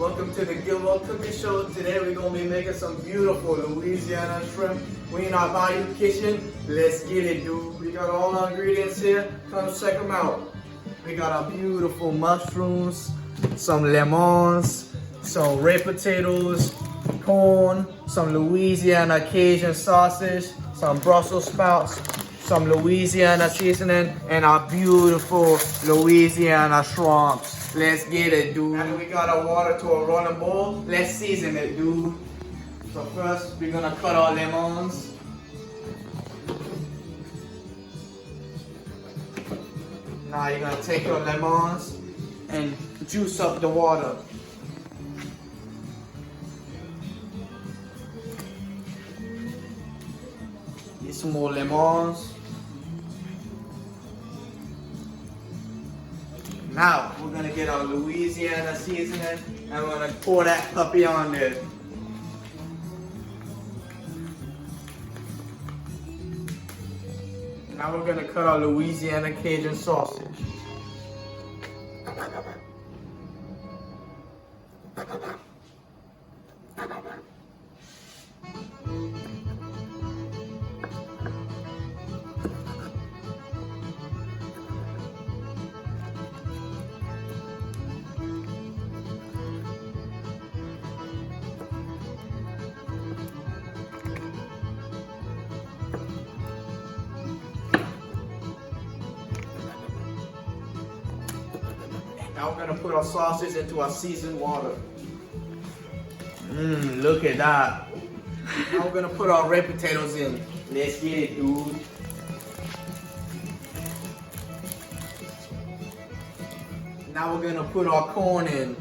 Welcome to the Gilmore Cooking Show. Today we're going to be making some beautiful Louisiana shrimp. We in our Bayou Kitchen. Let's get it, dude. We got all our ingredients here. Come check them out. We got our beautiful mushrooms, some lemons, some red potatoes, corn, some Louisiana Cajun sausage, some Brussels sprouts, some Louisiana seasoning, and our beautiful Louisiana shrimps. Let's get it, dude. Now that we got our water to a rolling boil, let's season it, dude. So first, we're gonna cut our lemons. Now you're gonna take your lemons and juice up the water. Get some more lemons. Now we're gonna get our Louisiana seasoning and we're gonna pour that puppy on there. Now we're gonna cut our Louisiana Cajun sausage. Now we're gonna put our sausage into our seasoned water. Look at that. Now we're gonna put our red potatoes in. Let's get it, dude. Now we're gonna put our corn in.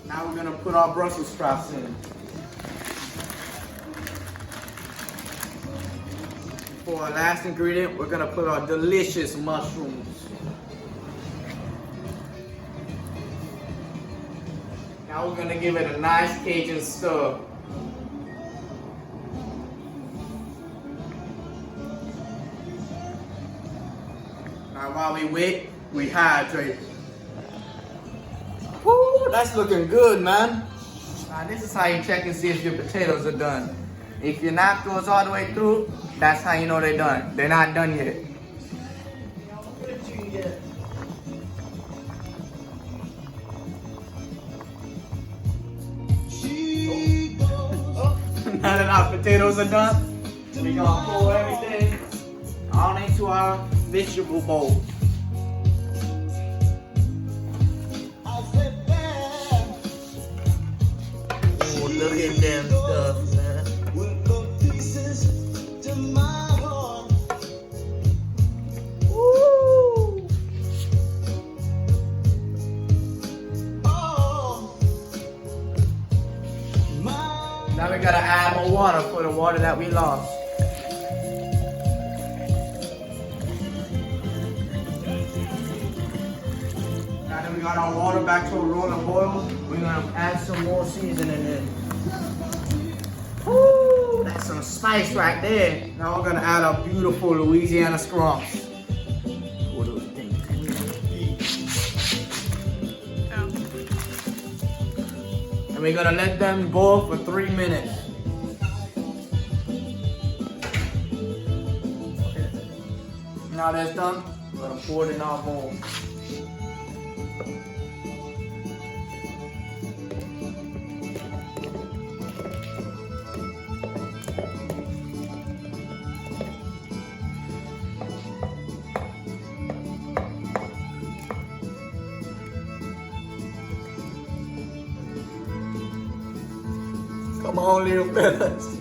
Now we're gonna put our Brussels sprouts in. For our last ingredient, we're gonna put our delicious mushrooms. Now we're gonna give it a nice Cajun stir. Now while we wait, we hydrate. Woo, that's looking good, man. Now this is how you check and see if your potatoes are done. If your knife goes all the way through, that's how you know they're done. They're not done yet. Now that our potatoes are done, we're gonna pour everything on into our vegetable bowl. Look at them stuff, man. Woo! Now we gotta add more water for the water that we lost. Now that we got our water back to a rolling boil, we're gonna add some more seasoning in. Woo, that's some spice right there. Now we're gonna add our beautiful Louisiana scrumps. And we're gonna let them boil for 3 minutes. Now that's done, we're gonna pour it in our bowl. Come on, little fellas.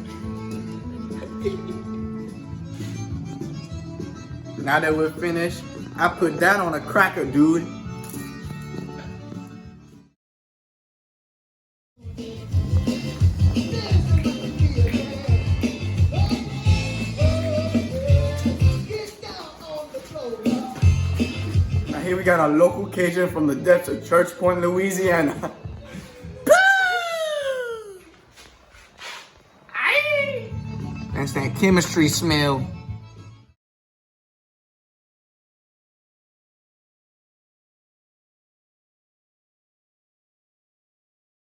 Now that we're finished, I put that on a cracker, dude. Now here we got our local Cajun from the depths of Church Point, Louisiana. That's that chemistry smell.